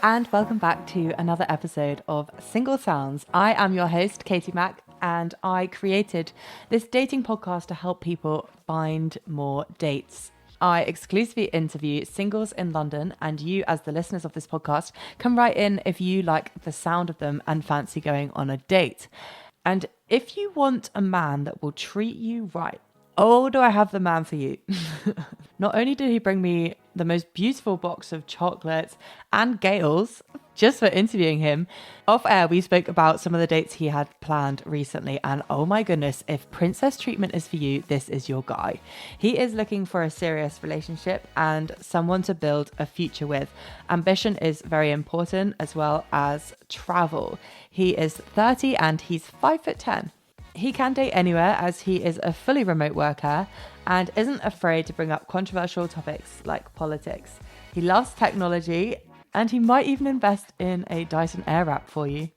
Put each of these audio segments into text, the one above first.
and welcome back to another episode of Single Sounds. I am your host, Katie Mack, and I created this dating podcast to help people find more dates. I exclusively interview singles in London, and you, as the listeners of this podcast, can write in if you like the sound of them and fancy going on a date. And if you want a man that will treat you right, oh, do I have the man for you. Not only did he bring me the most beautiful box of chocolates and Gales just for interviewing him, off air we spoke about some of the dates he had planned recently, and oh my goodness, if princess treatment is for you, this is your guy. He is looking for a serious relationship and someone to build a future with. Ambition is very important, as well as travel. He is 30 and he's 5'10". He can date anywhere as he is a fully remote worker and isn't afraid to bring up controversial topics like politics. He loves technology and he might even invest in a Dyson Airwrap for you.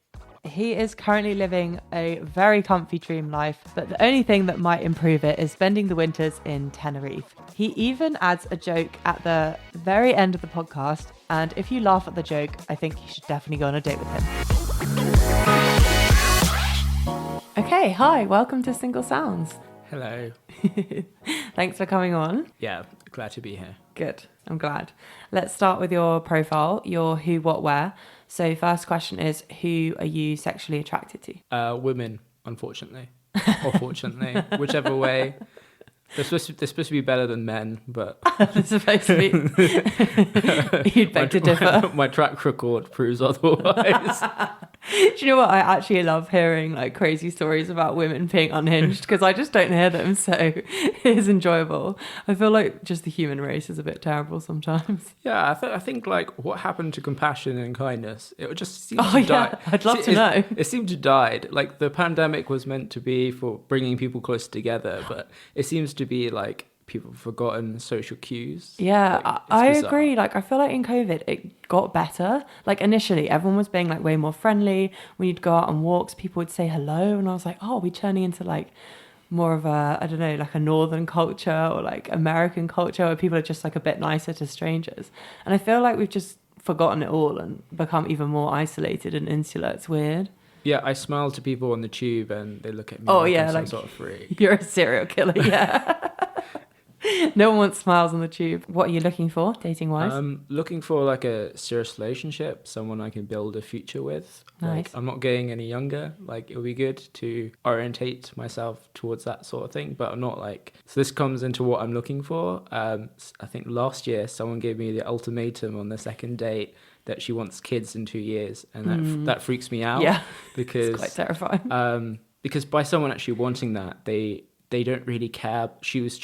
He is currently living a very comfy dream life, but the only thing that might improve it is spending the winters in Tenerife. He even adds a joke at the very end of the podcast, and if you laugh at the joke, I think you should definitely go on a date with him. Okay, hi, welcome to Single Sounds. Hello. Thanks for coming on. Yeah, glad to be here. Good, I'm glad. Let's start with your profile, your who, what, where. So first question is, who are you sexually attracted to? Women, unfortunately. Or fortunately, whichever way. They're supposed to be better than men, but... They're supposed to be... You'd beg to differ. My track record proves otherwise. Do you know what? I actually love hearing like crazy stories about women being unhinged because I just don't hear them, so it's enjoyable. I feel like just the human race is a bit terrible sometimes. Yeah, I think like what happened to compassion and kindness? It just seemed to die. I'd love to know. It seemed to die. Like the pandemic was meant to be for bringing people close together, but it seems to be like people have forgotten social cues. Yeah, like, I agree. Like I feel like in COVID it got better. Like initially everyone was being like way more friendly. When you'd go out on walks, people would say hello, and I was like, oh, we're turning into like more of a, I don't know, like a northern culture or like American culture where people are just like a bit nicer to strangers. And I feel like we've just forgotten it all and become even more isolated and insular. It's weird. Yeah, I smile to people on the tube and they look at me I'm some sort of freak. You're a serial killer, yeah. No one wants smiles on the tube. What are you looking for, dating-wise? I'm looking for like a serious relationship, someone I can build a future with. Nice. Like, I'm not getting any younger. Like, it would be good to orientate myself towards that sort of thing, but I'm not like... So this comes into what I'm looking for. I think last year, someone gave me the ultimatum on the second date that she wants kids in 2 years, and that freaks me out. Yeah, because it's quite terrifying. Because by someone actually wanting that, they don't really care. She was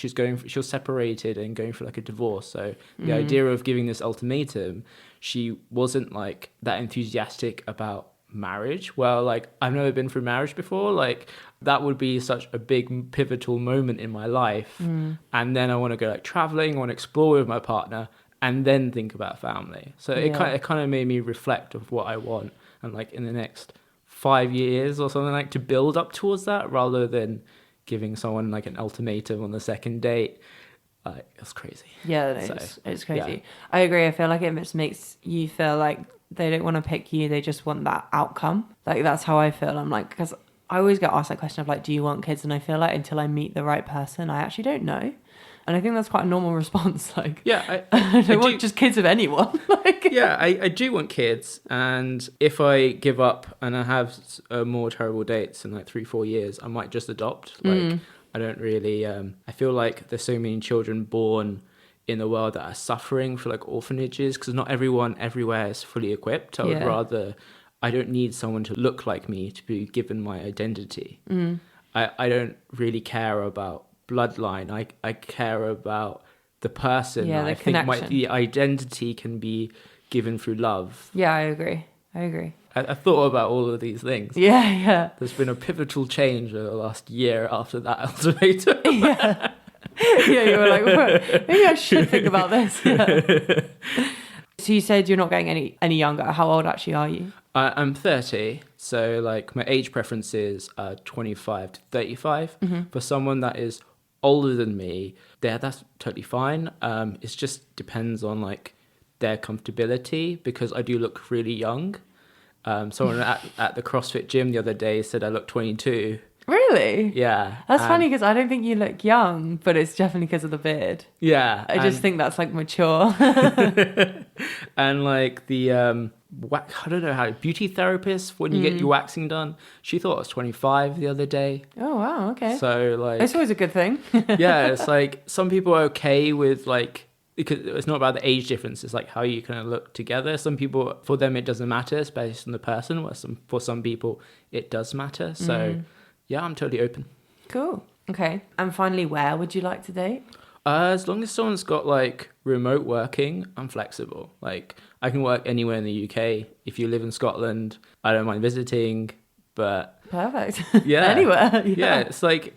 separated and going for like a divorce. So the idea of giving this ultimatum, she wasn't like that enthusiastic about marriage. Well, like I've never been through marriage before. Like that would be such a big pivotal moment in my life. And then I want to go like traveling, I want to explore with my partner, and then think about family. So it kind of made me reflect of what I want, and like in the next 5 years or something, like to build up towards that rather than giving someone like an ultimatum on the second date. It's crazy. Yeah, it's crazy. Yeah. I agree. I feel like it just makes you feel like they don't want to pick you, they just want that outcome. Like that's how I feel. I'm like, because I always get asked that question of like, do you want kids? And I feel like until I meet the right person, I actually don't know. And I think that's quite a normal response. Like, yeah, I don't want just kids of anyone. Like, yeah, I do want kids. And if I give up and I have more terrible dates in like 3-4 years, I might just adopt. Like, I don't really, I feel like there's so many children born in the world that are suffering for like orphanages, because not everyone everywhere is fully equipped. I would rather, I don't need someone to look like me to be given my identity. I don't really care about bloodline. I care about the person. Yeah, I think the identity can be given through love. Yeah, I agree. I thought about all of these things. Yeah. There's been a pivotal change over the last year after that ultimatum. Yeah, you were like, maybe I should think about this. Yeah. So you said you're not getting any younger. How old actually are you? I'm 30, so like my age preference is 25 to 35. For someone that is older than me, that's totally fine. It just depends on like their comfortability, because I do look really young. Someone at the CrossFit gym the other day said I look 22. Really? Yeah. That's funny because I don't think you look young, but it's definitely because of the beard. Yeah. I just think that's like mature. And like the I don't know how, beauty therapist, when you get your waxing done, she thought I was 25 the other day. Oh wow, okay. So like, it's always a good thing. yeah, it's like some people are okay with like, because it's not about the age difference, it's like how you kind of look together. Some people, for them it doesn't matter, it's based on the person, where for some people it does matter. So yeah, I'm totally open. Cool. Okay. And finally, where would you like to date? As long as someone's got like remote working, I'm flexible. Like I can work anywhere in the UK. If you live in Scotland, I don't mind visiting, but Perfect. yeah, Anywhere. Yeah, it's like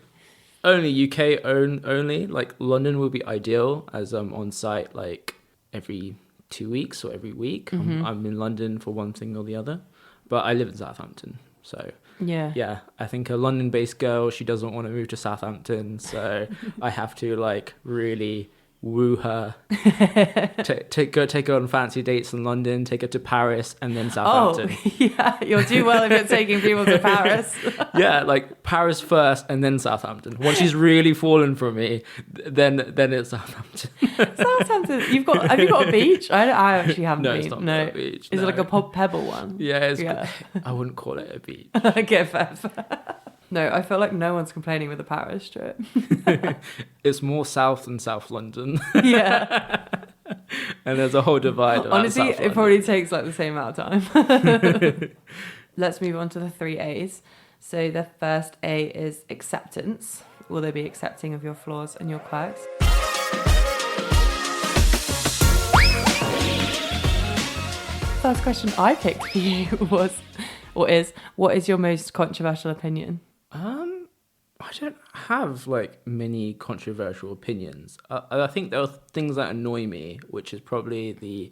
only UK only. Like London would be ideal, as I'm on site like every 2 weeks or every week. I'm in London for one thing or the other, but I live in Southampton, so yeah, I think a London-based girl, she doesn't want to move to Southampton, so I have to like really woo her, take her on fancy dates in London, take her to Paris, and then Southampton. Oh, yeah, you'll do well if you're taking people to Paris. Yeah, like Paris first and then Southampton. Once she's really fallen for me, then it's Southampton. Southampton, have you got a beach? I actually haven't been. It's not a beach. Is it like a pebble one? Yeah, I wouldn't call it a beach. Okay, fair. No, I feel like no one's complaining with the Paris trip. It's more south than South London. Yeah. And there's a whole divide. Honestly, it probably takes like the same amount of time. Let's move on to the 3 A's. So the first A is acceptance. Will they be accepting of your flaws and your quirks? First question I picked for you is, what is your most controversial opinion? I don't have like many controversial opinions. I think there are things that annoy me, which is probably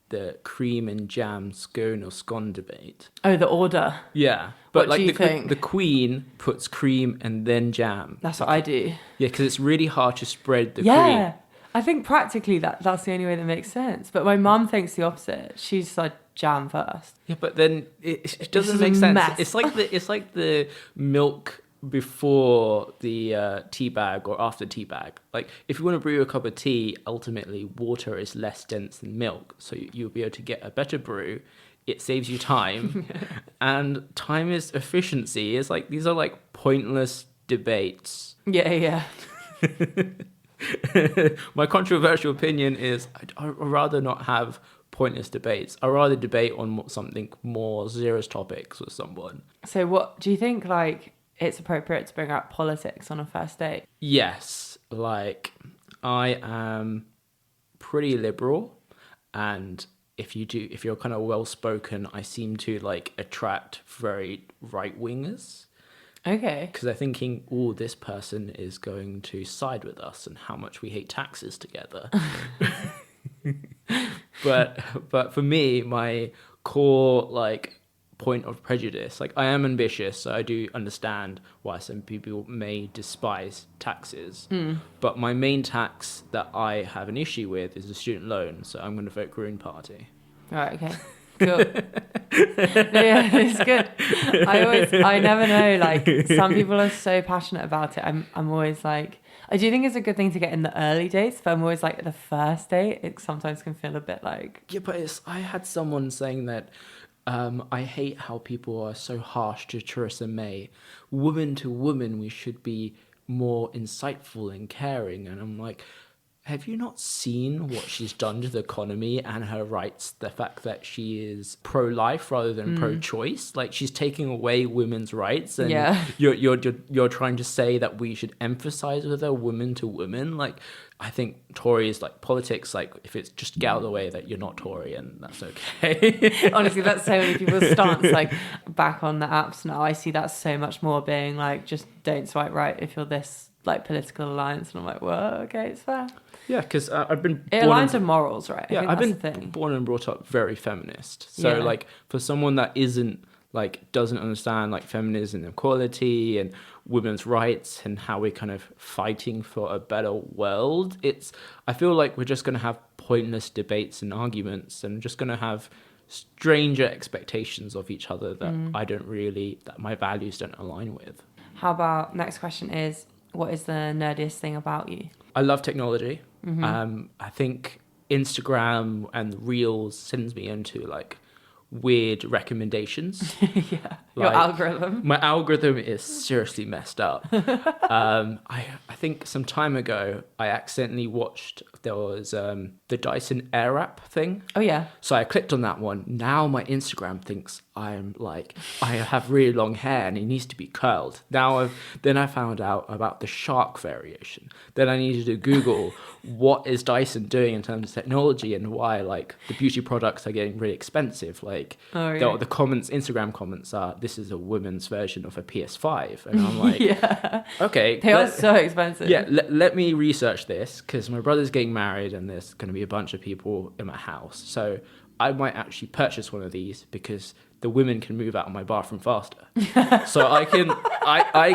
the cream and jam scone or scone debate. Oh, the order. Yeah, but What do you like think? the Queen puts cream and then jam. That's what I do. Yeah, because it's really hard to spread the Yeah. cream. I think practically that's the only way that makes sense. But my mum thinks the opposite. She's like jam first. Yeah, but then it doesn't is a make sense. mess. It's like the milk before the tea bag or after tea bag. Like if you want to brew a cup of tea, ultimately water is less dense than milk, so you'll be able to get a better brew. It saves you time, and time is efficiency. It's like these are like pointless debates. Yeah. My controversial opinion is I'd rather not have pointless debates. I'd rather debate on something more serious topics with someone. So what do you think, like, it's appropriate to bring up politics on a first date? Yes, like I am pretty liberal, and if you're kind of well spoken, I seem to like attract very right wingers. Okay. Because they're thinking, oh, this person is going to side with us and how much we hate taxes together. But for me, my core like point of prejudice, like I am ambitious, so I do understand why some people may despise taxes. But my main tax that I have an issue with is the student loan, so I'm going to vote Green Party. Right, okay. Cool. Yeah, it's good. I never know, like some people are so passionate about it. I'm always like, I do think it's a good thing to get in the early dates, but I'm always like, the first date, it sometimes can feel a bit like... Yeah, but I had someone saying that I hate how people are so harsh to Theresa May. Woman to woman, we should be more insightful and caring. And I'm like, have you not seen what she's done to the economy and her rights? The fact that she is pro-life rather than pro-choice, like she's taking away women's rights, and you're trying to say that we should emphasize with her woman to woman. Like, I think Tories, like politics, like if it's just get out of the way that you're not Tory, and that's okay. Honestly, that's so many people's stance. Like back on the apps now, I see that so much more being like, just don't swipe right if you're this like political alliance, and I'm like, well, okay, it's fair. Yeah, because I've been... It aligns with morals, right? Yeah, I've been born and brought up very feminist. So, like, for someone that isn't, like, doesn't understand, like, feminism and equality and women's rights and how we're kind of fighting for a better world, I feel like we're just going to have pointless debates and arguments, and just going to have stranger expectations of each other that that my values don't align with. How about, next question is, what is the nerdiest thing about you? I love technology. I think Instagram and Reels sends me into like weird recommendations. Yeah, your algorithm. My algorithm is seriously messed up. I think some time ago I accidentally watched, there was the Dyson Airwrap thing. Oh yeah. So I clicked on that one. Now my Instagram thinks I have really long hair and it needs to be curled. Then I found out about the shark variation. Then I needed to Google what is Dyson doing in terms of technology and why like the beauty products are getting really expensive. Like the comments, Instagram comments are, this is a woman's version of a PS5. And I'm like, yeah. Okay. They are so expensive. Yeah, let me research this because my brother's getting married and there's going to be a bunch of people in my house. So I might actually purchase one of these because the women can move out of my bathroom faster. So I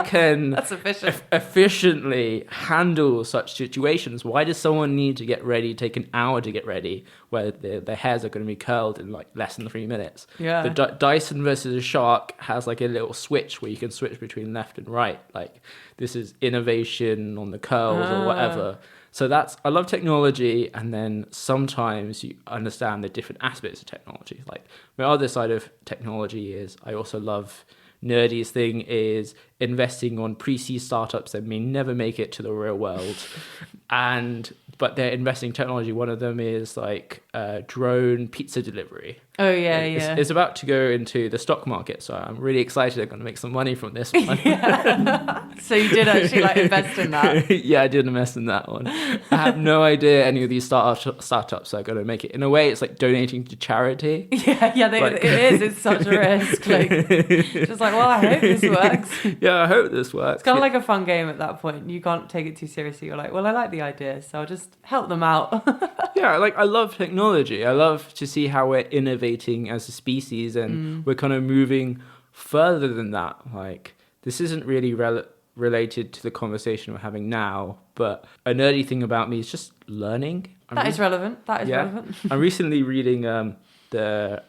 can That's efficient. Efficiently handle such situations. Why does someone need to get ready, take an hour to get ready, where their hairs are going to be curled in like less than 3 minutes? Yeah. The Dyson versus a Shark has like a little switch where you can switch between left and right. Like this is innovation on the curls or whatever. So I love technology, and then sometimes you understand the different aspects of technology. Like my other side of technology is I also love, nerdiest thing is investing on pre-seed startups that may never make it to the real world. But they're investing in technology. One of them is like drone pizza delivery. Oh yeah, yeah. It's about to go into the stock market, so I'm really excited. I'm going to make some money from this one. So you did actually like invest in that? Yeah, I did invest in that one. I have no idea any of these startups are going to make it. In a way, it's like donating to charity. Yeah, it is. It's such a risk. Like, just like, well, I hope this works. Yeah, I hope this works. It's kind of like a fun game at that point. You can't take it too seriously. You're like, well, I like the idea, so I'll just help them out. Yeah, like I love technology. I love to see how we're innovating as a species, and we're kind of moving further than that. Like this isn't really related to the conversation we're having now, but a nerdy thing about me is just learning. That is relevant. Relevant. I'm recently reading a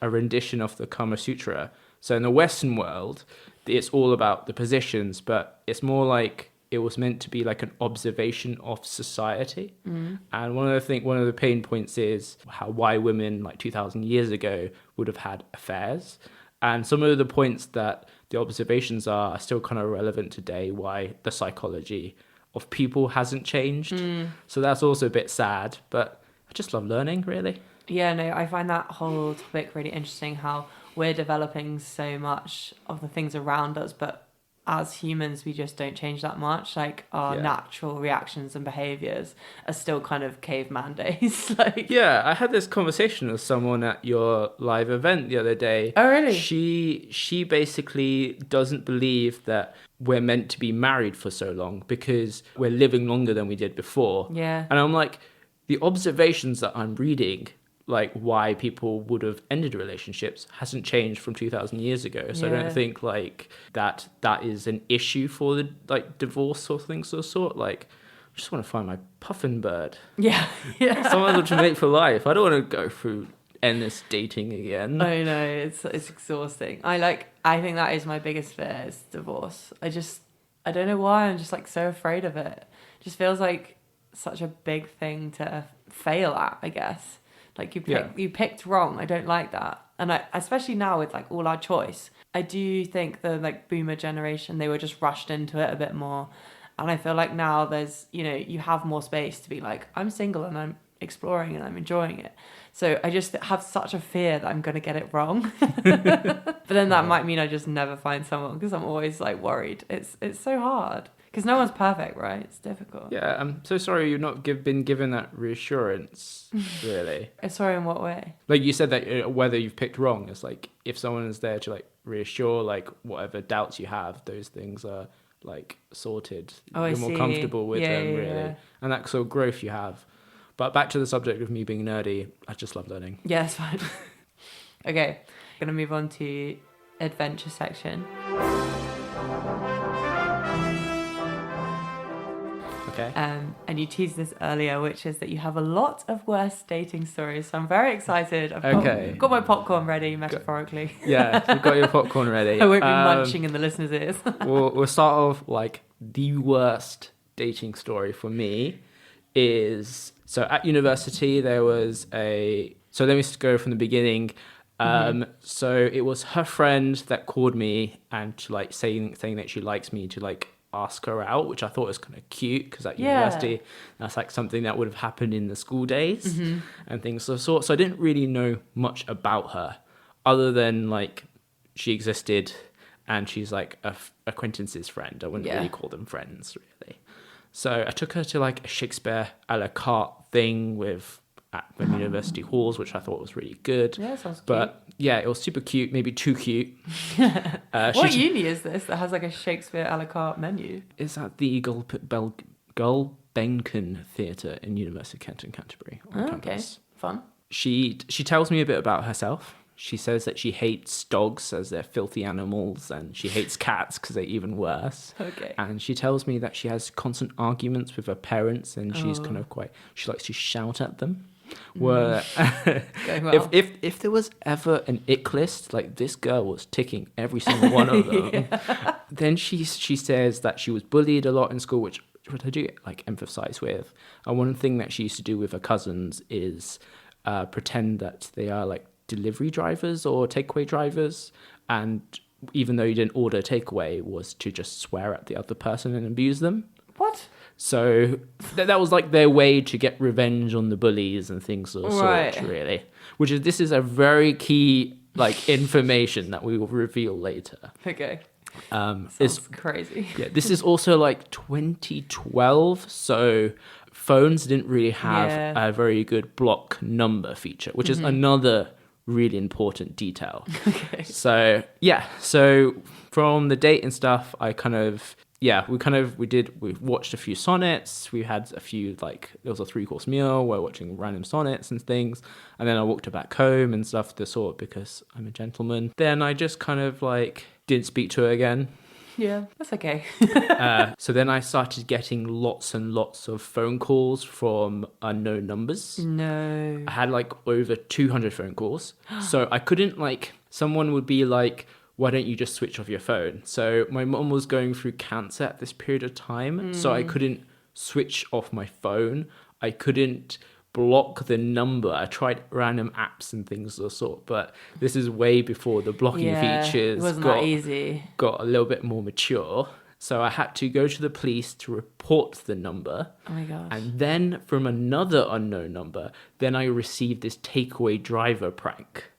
rendition of the Kama Sutra. So in the Western world, it's all about the positions, but it's more like it was meant to be like an observation of society. And one of the pain points is why women like 2,000 years ago would have had affairs. And some of the points that the observations are still kind of relevant today, why the psychology of people hasn't changed. So that's also a bit sad, but I just love learning, really. Yeah, no, I find that whole topic really interesting, how we're developing so much of the things around us, but as humans, we just don't change that much. Like our natural reactions and behaviors are still kind of caveman days. Like, yeah, I had this conversation with someone at your live event the other day. Oh, really? She basically doesn't believe that we're meant to be married for so long because we're living longer than we did before. Yeah. And I'm like, the observations that I'm reading, like why people would have ended relationships, hasn't changed from 2,000 years ago. So I don't think like that is an issue for the like divorce or things of the sort. Like I just want to find my puffin bird. Yeah. Someone to mate for life. I don't want to go through endless dating again. I know, it's exhausting. I think that is my biggest fear, is divorce. I don't know why, I'm just like so afraid of it. It just feels like such a big thing to fail at, I guess. Like you picked wrong. I don't like that. And especially now with like all our choice, I do think the like boomer generation, they were just rushed into it a bit more. And I feel like now there's, you have more space to be like, I'm single and I'm exploring and I'm enjoying it. So I just have such a fear that I'm going to get it wrong. But then that might mean I just never find someone, because I'm always like worried. It's so hard. Because no one's perfect, right? It's difficult. Yeah, I'm so sorry you've not been given that reassurance, really. Sorry, in what way? Like you said that whether you've picked wrong, it's like if someone is there to like reassure like whatever doubts you have, those things are like sorted. You're more comfortable with them, really. Yeah. And that sort of growth you have. But back to the subject of me being nerdy, I just love learning. Yeah, it's fine. Okay, going to move on to adventure section. Okay. And you teased this earlier, which is that you have a lot of worst dating stories. So I'm very excited. I've got my popcorn ready, metaphorically. Yeah, you've got your popcorn ready. I won't be munching in the listeners' ears. We'll start off like the worst dating story for me is, so at university there was so let me just go from the beginning. So it was her friend that called me and to like saying that she likes me, to like ask her out, which I thought was kind of cute because at university that's like something that would have happened in the school days and things of the sort. So I didn't really know much about her other than like she existed and she's like a acquaintance's friend. I wouldn't really call them friends really. So I took her to like a Shakespeare a la carte thing at the university halls, which I thought was really good. Yeah, sounds cute. But yeah, it was super cute, maybe too cute. What uni is this that has like a Shakespeare a la carte menu? It's at the Gulbenkian Theatre in University of Kent and Canterbury on campus. Okay, fun. She tells me a bit about herself. She says that she hates dogs as they're filthy animals, and she hates cats because they're even worse. Okay. And she tells me that she has constant arguments with her parents, and she's kind of she likes to shout at them. Where well. if there was ever an ick list, like this girl was ticking every single one of them. Then she says that she was bullied a lot in school, which I do like empathize with. And one thing that she used to do with her cousins is pretend that they are like delivery drivers or takeaway drivers, and even though you didn't order takeaway, was to just swear at the other person and abuse them. What? So that was like their way to get revenge on the bullies and things of the sort, really. This is a very key like information that we will reveal later. Okay. It's crazy. Yeah, this is also like 2012, so phones didn't really have a very good block number feature, which is another really important detail. Okay. So from the date and stuff, we watched a few sonnets. We had a few, like, there was a 3-course meal. We're watching random sonnets and things. And then I walked her back home and stuff, the sort, because I'm a gentleman. Then I just kind of like didn't speak to her again. Yeah, that's okay. So then I started getting lots and lots of phone calls from unknown numbers. No. I had like over 200 phone calls. So I couldn't someone would be like, why don't you just switch off your phone? So my mom was going through cancer at this period of time. So I couldn't switch off my phone. I couldn't block the number. I tried random apps and things of the sort, but this is way before the blocking features that easy. Got a little bit more mature. So I had to go to the police to report the number. Oh my gosh. And then from another unknown number, then I received this takeaway driver prank.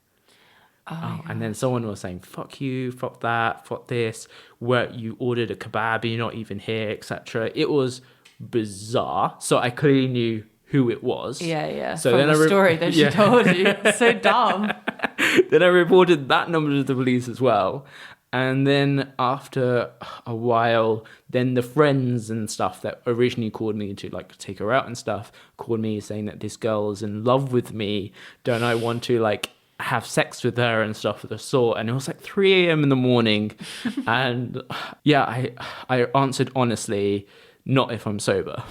And then someone was saying, fuck you, fuck that, fuck this, where you ordered a kebab, you're not even here, etc. It was bizarre. So I clearly knew who it was. Yeah. So from then the story that she told you. So dumb. Then I reported that number to the police as well. And then after a while, then the friends and stuff that originally called me to like take her out and stuff called me saying that this girl is in love with me. Don't I want to like have sex with her and stuff of the sort? And it was like 3 a.m. in the morning. And I answered honestly, not if I'm sober.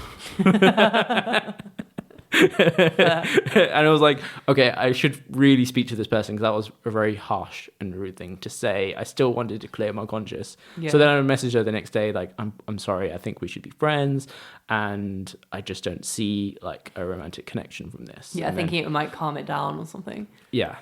And I was like, okay, I should really speak to this person, because that was a very harsh and rude thing to say. I still wanted to clear my conscience. So then I messaged her the next day, like, I'm sorry, I think we should be friends, and I just don't see like a romantic connection from this. Yeah, and thinking it might calm it down or something.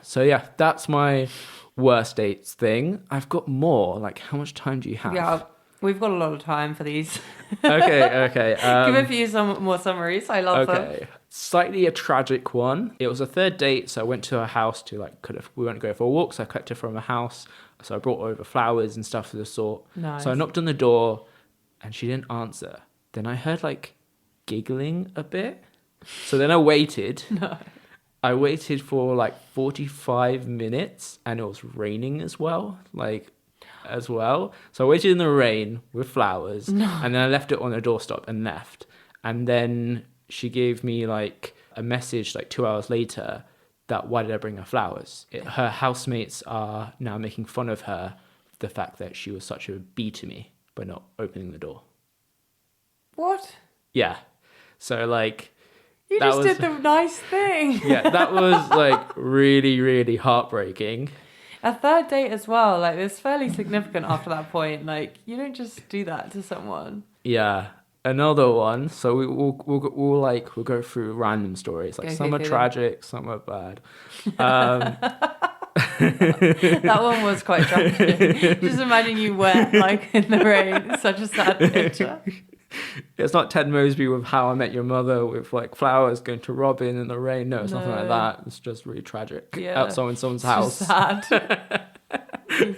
So that's my worst dates thing. I've got more. Like, how much time do you have? Yeah, we've got a lot of time for these. Okay. Give a few more summaries. I love them. Slightly a tragic one. It was a third date, so I went to her house to we went to go for a walk, so I collected her from her house. So I brought over flowers and stuff of the sort. Nice. So I knocked on the door and she didn't answer. Then I heard like giggling a bit. So then I waited. No. I waited for like 45 minutes and it was raining as well. So I waited in the rain with flowers. No. And then I left it on her doorstep and left. And then she gave me like a message like 2 hours later that why did I bring her flowers? Her housemates are now making fun of her, the fact that she was such a bee to me by not opening the door. What? Yeah. So like You that just was did the nice thing. yeah, that was like really, really heartbreaking. A third date as well, like it's fairly significant after that point. Like you don't just do that to someone. Yeah. Another one. So we'll go through random stories. Like some are Them. tragic, some are bad. That one was quite tragic. Just imagine you wet like in the rain. It's such a sad picture. It's not Ted Mosby with How I Met Your Mother with like flowers going to Robin in the rain. No, it's nothing like that. It's just really tragic. Yeah. Outside in someone's It's house. just sad. They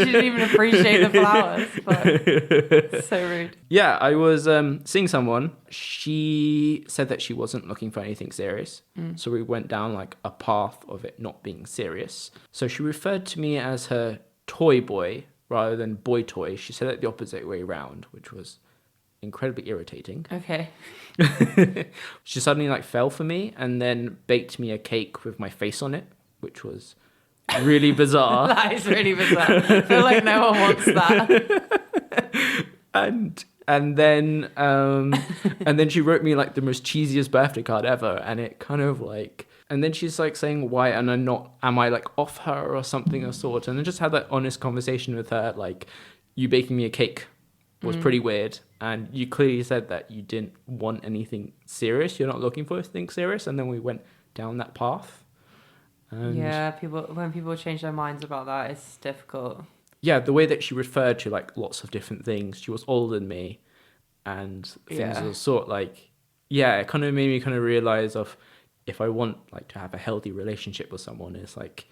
shouldn't even appreciate the flowers. But it's so rude. Yeah, I was seeing someone. She said that she wasn't looking for anything serious. So we went down like a path of it not being serious. So she referred to me as her toy boy rather than boy toy. She said it the opposite way around, which was incredibly irritating. Okay. She suddenly like fell for me and then baked me a cake with my face on it, which was really bizarre. That is really bizarre. I feel like no one wants that. And then she wrote me like the most cheesiest birthday card ever, and it kind of like, and then she's like saying why am I like off her or something of sort, and I just had that honest conversation with her, like, you baking me a cake was pretty weird, and you clearly said that you didn't want anything serious, you're not looking for anything serious, and then we went down that path. And yeah, when people change their minds about that, it's difficult. yeah, the way that she referred to like lots of different things. She was older than me, and things were sort of like, yeah, it kind of made me kind of realize of if I want like to have a healthy relationship with someone, it's like,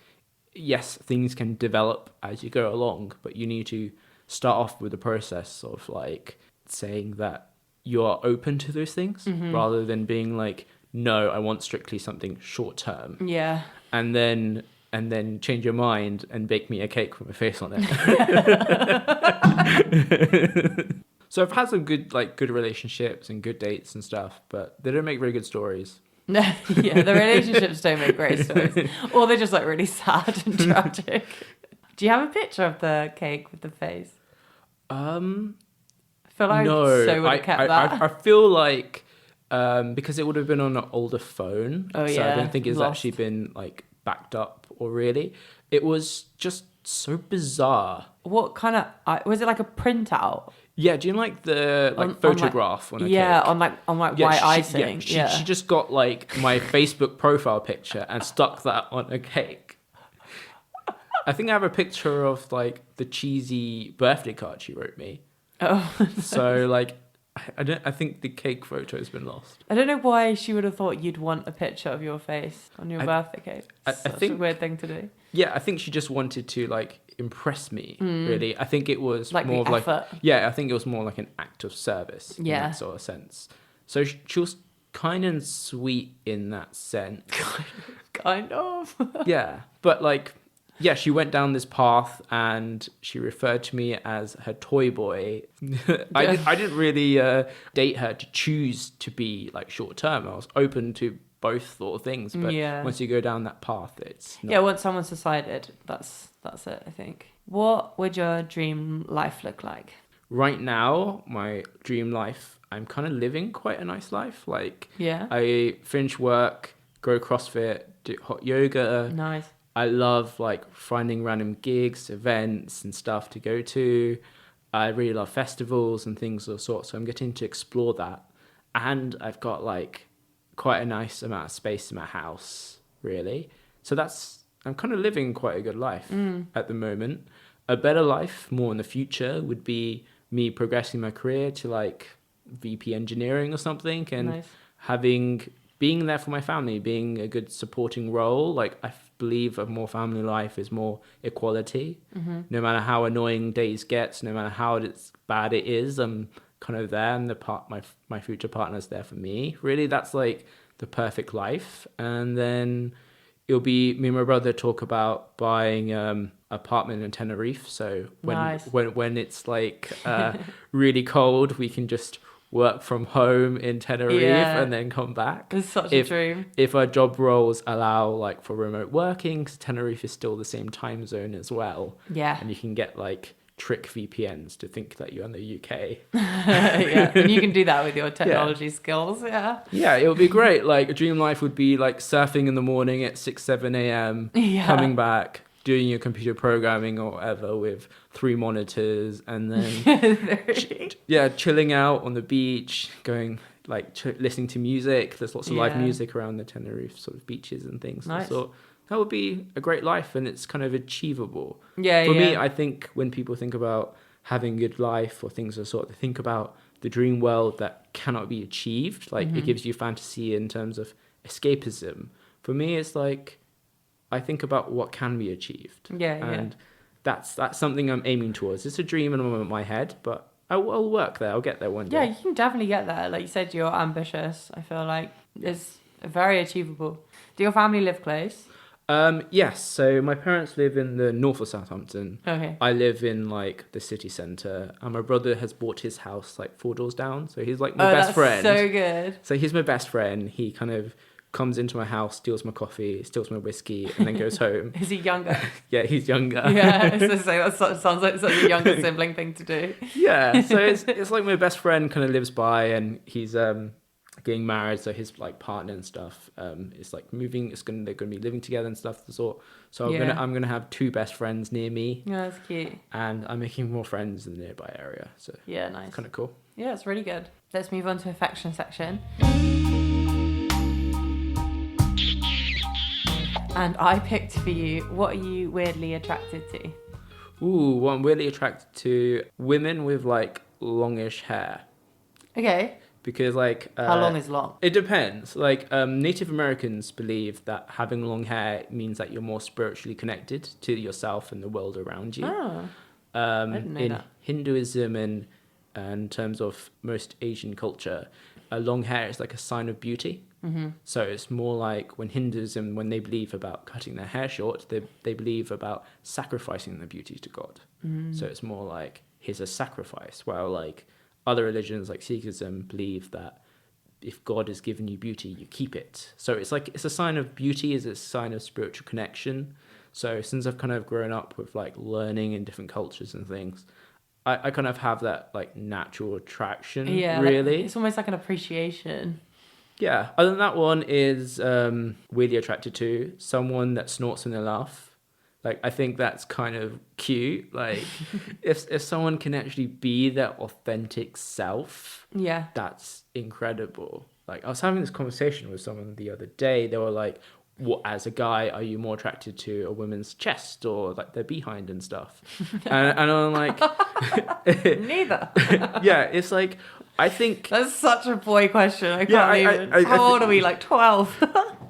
yes, things can develop as you go along, but you need to start off with the process of like saying that you are open to those things rather than being like, no, I want strictly something short term. Yeah. And then change your mind and bake me a cake with my face on it. So I've had some good relationships and good dates and stuff, but they don't make very good stories. No, yeah, the relationships don't make great stories. Or they're just like really sad and tragic. Do you have a picture of the cake with the face? I feel like no, so would have kept that. I feel like because it would have been on an older phone. Oh, so yeah, I don't think it's lost. actually been like backed up or really. It was just so bizarre. What kind of was it like a printout? Yeah, do you know like the photograph on a cake? on white icing. She just got like my Facebook profile picture and stuck that on a cake. I think I have a picture of like the cheesy birthday card she wrote me. Oh. So like I think the cake photo has been lost. I don't know why she would have thought you'd want a picture of your face on your birthday cake. I Such think a weird thing to do. Yeah, I think she just wanted to like impress me, really. I think it was Like more the of effort. like, yeah, I think it was more like an act of service in that sort of sense. So she was kind and sweet in that sense. Kind of. Yeah, but like, yeah, she went down this path and she referred to me as her toy boy. I didn't really date her to choose to be like short term. I was open to both sort of things, but once you go down that path, it's not. Yeah, once someone's decided, that's it, I think. What would your dream life look like? Right now, my dream life, I'm kind of living quite a nice life. Like, Yeah. I finish work, go CrossFit, do hot yoga. Nice. I love like finding random gigs, events and stuff to go to. I really love festivals and things of the sort. So I'm getting to explore that. And I've got like quite a nice amount of space in my house, really. So I'm kind of living quite a good life at the moment. A better life, more in the future, would be me progressing my career to like VP engineering or something, and being there for my family, being a good supporting role. Like I believe a more family life is more equality. No matter how annoying days gets, no matter how bad it is, I'm kind of there, and my future partner's there for me. Really, that's like the perfect life. And then it'll be me and my brother talk about buying apartment in Tenerife. So when it's like really cold, we can just work from home in Tenerife and then come back. It's such a dream. If our job roles allow like for remote working, 'cause Tenerife is still the same time zone as well. Yeah. And you can get like trick VPNs to think that you're in the UK. Yeah, and you can do that with your technology skills. Yeah. Yeah, it would be great. Like a dream life would be like surfing in the morning at 6, 7 a.m., coming back, doing your computer programming or whatever with 3 monitors, and then chilling out on the beach, going like listening to music. There's lots of live music around the Tenerife sort of beaches and things. Nice. So that would be a great life, and it's kind of achievable. For Yeah. me, I think when people think about having a good life or things of sort, they think about the dream world that cannot be achieved. Like it gives you fantasy in terms of escapism. For me, it's like I think about what can be achieved. And that's something I'm aiming towards. It's a dream in my head, but I'll work there. I'll get there one day. Yeah, you can definitely get there. Like you said, you're ambitious. I feel like it's very achievable. Do your family live close? Yes. So my parents live in the north of Southampton. Okay. I live in like the city centre, and my brother has bought his house like 4 doors down. So he's like my best friend. So good. So he's my best friend. He kind of comes into my house, steals my coffee, steals my whiskey, and then goes home. Is he younger? Yeah, he's younger. Yeah, so that sounds like such a younger sibling thing to do. Yeah, so it's like my best friend kind of lives by, and he's getting married, so his like partner and stuff is like moving. They're gonna be living together and stuff. So I'm gonna have 2 best friends near me. Yeah, that's cute. And I'm making more friends in the nearby area. So yeah, nice. Kind of cool. Yeah, it's really good. Let's move on to affection section. And I picked for you, what are you weirdly attracted to? Ooh, well, I'm weirdly attracted to women with like longish hair. Okay. Because like... how long is long? It depends. Like Native Americans believe that having long hair means that you're more spiritually connected to yourself and the world around you. Oh, I didn't know that. Hinduism and in terms of most Asian culture, long hair is like a sign of beauty. Mm-hmm. So it's more like when Hinduism, when they believe about cutting their hair short, they believe about sacrificing their beauty to God. Mm. So it's more like, here's a sacrifice. While like other religions like Sikhism believe that if God has given you beauty, you keep it. So it's like, it's a sign of beauty, is a sign of spiritual connection. So since I've kind of grown up with like learning in different cultures and things, I kind of have that like natural attraction, really. Like, it's almost like an appreciation. Yeah. Other than that one is weirdly attracted to someone that snorts when they laugh. Like, I think that's kind of cute. Like, if someone can actually be their authentic self, that's incredible. Like, I was having this conversation with someone the other day. They were like, what, as a guy, are you more attracted to a woman's chest or like their behind and stuff? and I'm like... Neither. Yeah, it's like, I think... That's such a boy question. I can't even... How old are we? Like 12?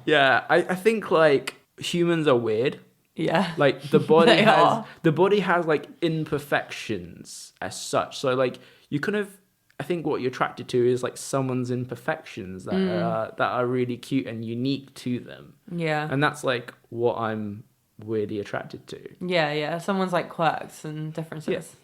Yeah, I think like humans are weird. Yeah. Like the body has like imperfections as such. So like you kind of... I think what you're attracted to is like someone's imperfections that are really cute and unique to them. Yeah. And that's like what I'm weirdly attracted to. Yeah. Someone's like quirks and differences.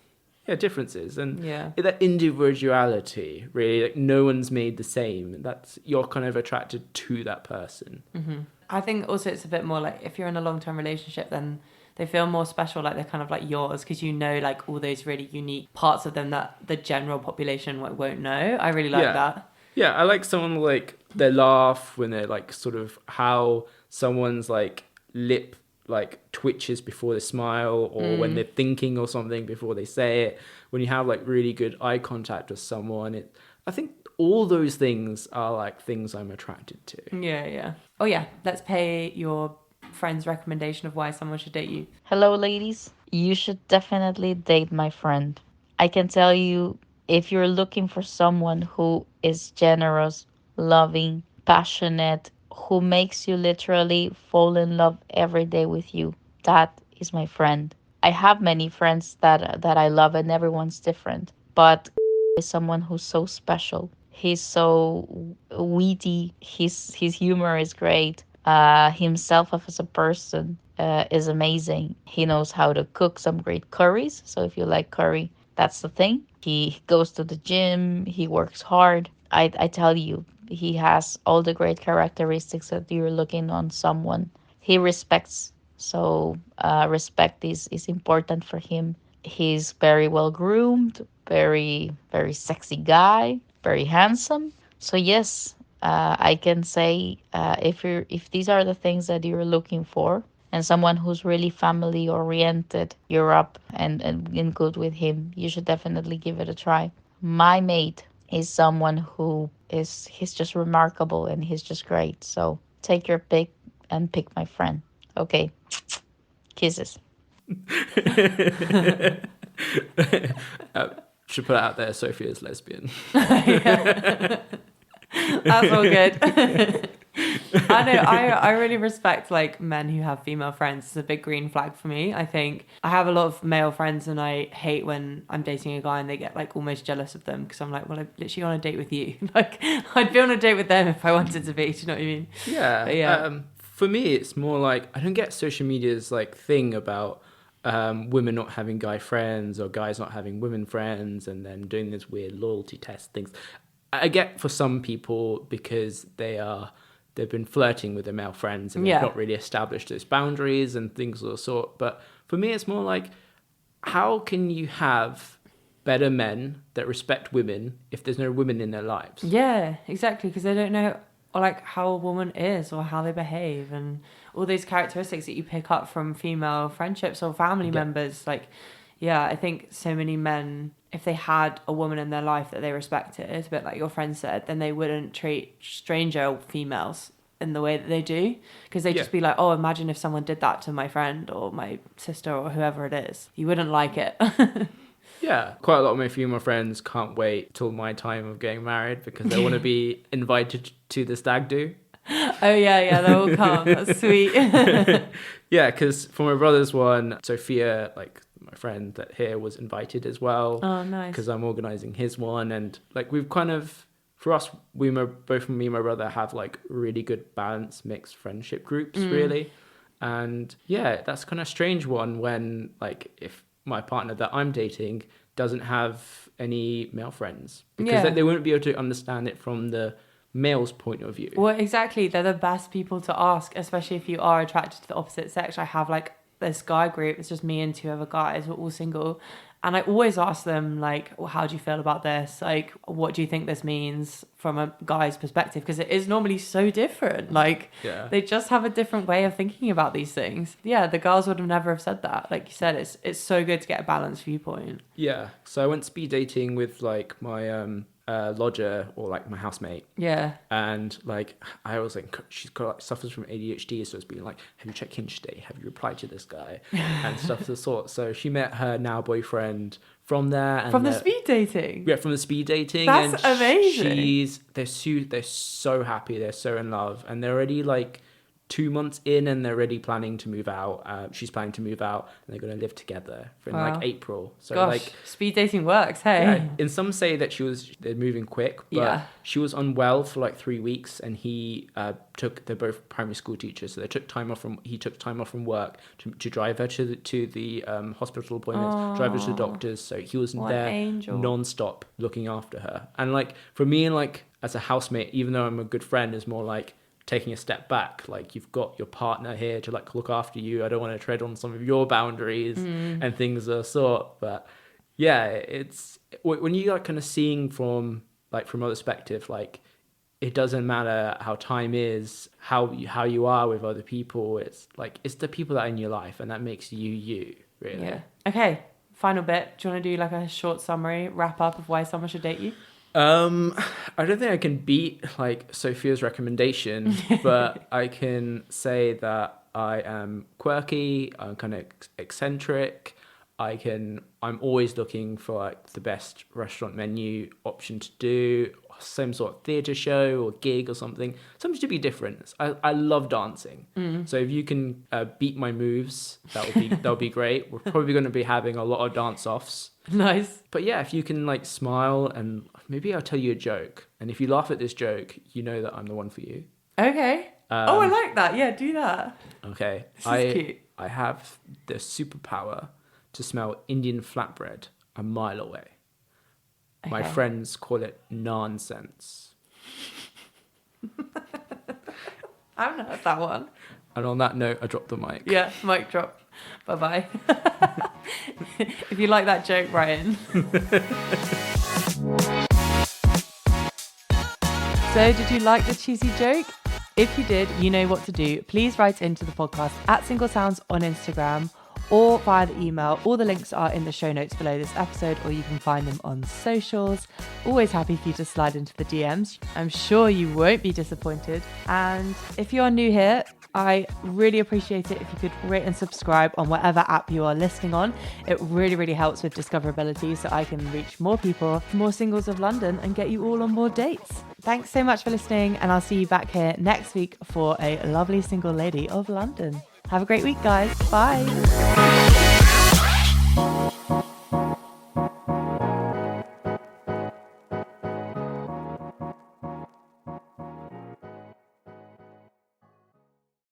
Yeah, differences and that individuality. Really, like no one's made the same. That's, you're kind of attracted to that person. Mm-hmm. I think also it's a bit more like if you're in a long-term relationship, then they feel more special, like they're kind of like yours, because you know like all those really unique parts of them that the general population won't know. I really like that. Yeah, I like someone like their laugh when they're like sort of how someone's like lip like twitches before they smile, or when they're thinking or something before they say it. When you have like really good eye contact with someone, I think all those things are like things I'm attracted to. Yeah. Oh yeah, let's pay your friend's recommendation of why someone should date you. Hello, ladies. You should definitely date my friend. I can tell you, if you're looking for someone who is generous, loving, passionate, who makes you literally fall in love every day with you, that is my friend. I have many friends that I love, and everyone's different, but is someone who's so special. He's so witty. His humor is great. Himself as a person is amazing. He knows how to cook some great curries. So if you like curry, that's the thing. He goes to the gym. He works hard. I tell you, he has all the great characteristics that you're looking on someone. He respects. So respect is important for him. He's very well groomed, very, very sexy guy, very handsome. So yes, I can say if these are the things that you're looking for, and someone who's really family oriented, you're up and good with him, you should definitely give it a try. My mate is someone who is he's just remarkable and he's just great. So take your pick and pick my friend. Okay, kisses. Should put it out there, Sophia's lesbian. That's all good. I know. I really respect like men who have female friends. It's a big green flag for me. I think I have a lot of male friends, and I hate when I'm dating a guy and they get like almost jealous of them because I'm like, well, I'm literally on a date with you. Like, I'd be on a date with them if I wanted to be. Do you know what I mean? Yeah. But yeah. For me, it's more like I don't get social media's like thing about women not having guy friends or guys not having women friends and then doing this weird loyalty test things. I get for some people because they've been flirting with their male friends and they've not really established those boundaries and things of the sort. But for me, it's more like, how can you have better men that respect women if there's no women in their lives? Yeah, exactly. Because they don't know like how a woman is or how they behave and all those characteristics that you pick up from female friendships or family members. Like, yeah, I think so many men, if they had a woman in their life that they respected, a bit like your friend said, then they wouldn't treat stranger females in the way that they do, because they'd just be like, oh, imagine if someone did that to my friend or my sister or whoever it is. You wouldn't like it. Yeah, quite a lot of my female friends can't wait till my time of getting married because they want to be invited to the stag do. Oh yeah, they'll all come. That's sweet. Yeah, because for my brother's one, Sophia, like my friend that here, was invited as well. Oh, nice. Because I'm organising his one, and like we've kind of, for us, both me and my brother have like really good balanced mixed friendship groups, really. And yeah, that's kind of strange one when like if my partner that I'm dating doesn't have any male friends because they wouldn't be able to understand it from the male's point of view. Well, exactly. They're the best people to ask, especially if you are attracted to the opposite sex. I have like this guy group. It's just me and two other guys. We're all single. And I always ask them, like, well, how do you feel about this? Like, what do you think this means from a guy's perspective? Because it is normally so different. Like, they just have a different way of thinking about these things. Yeah, the girls would have never have said that. Like you said, it's so good to get a balanced viewpoint. Yeah. So I went speed dating with, like, my lodger or, like, my housemate. Yeah. And, like, I was like, she's got, like, suffers from ADHD. So it's been like, have you checked Hinge today? Have you replied to this guy? And stuff of the sort. So she met her now boyfriend from there. And from the speed dating? Yeah, from the speed dating. That's and amazing. They're so happy. They're so in love. And they're already, like, 2 months in and they're already planning to move out. She's planning to move out and they're going to live together in like April. So gosh, like speed dating works. Hey, yeah, and some say that they're moving quick, but she was unwell for like 3 weeks and they're both primary school teachers, so he took time off from work to drive her to the hospital appointments, drive her to the doctors. So he was there non-stop looking after her. And like for me, like as a housemate, even though I'm a good friend, is more like taking a step back. Like you've got your partner here to like look after you. I don't want to tread on some of your boundaries and things of the sort. But yeah, it's when you like kind of seeing from other perspective, like it doesn't matter how time is, how you are with other people. It's like it's the people that are in your life, and that makes you really. Yeah. Okay. Final bit. Do you want to do like a short summary wrap up of why someone should date you? I don't think I can beat like Sophia's recommendation, but I can say that I am quirky, I'm kind of eccentric. I'm always looking for like the best restaurant menu option to do, some sort of theatre show or gig or something to be different. I love dancing. So if you can beat my moves, that would be great. We're probably going to be having a lot of dance offs. Nice. But yeah, if you can like smile and maybe I'll tell you a joke, and if you laugh at this joke, you know that I'm the one for you. Okay. I like that. Yeah, do that. Okay. This is cute. I have the superpower to smell Indian flatbread a mile away. Okay. My friends call it nonsense. I've not heard that one. And on that note, I dropped the mic. Yeah, mic drop. Bye-bye. If you like that joke, write in. So did you like the cheesy joke? If you did, you know what to do. Please write into the podcast at Single Sounds on Instagram or via the email. All the links are in the show notes below this episode, or you can find them on socials. Always happy for you to slide into the DMs. I'm sure you won't be disappointed. And if you're new here, I really appreciate it if you could rate and subscribe on whatever app you are listening on. It really, really helps with discoverability so I can reach more people, more singles of London, and get you all on more dates. Thanks so much for listening, and I'll see you back here next week for a lovely single lady of London. Have a great week, guys. Bye.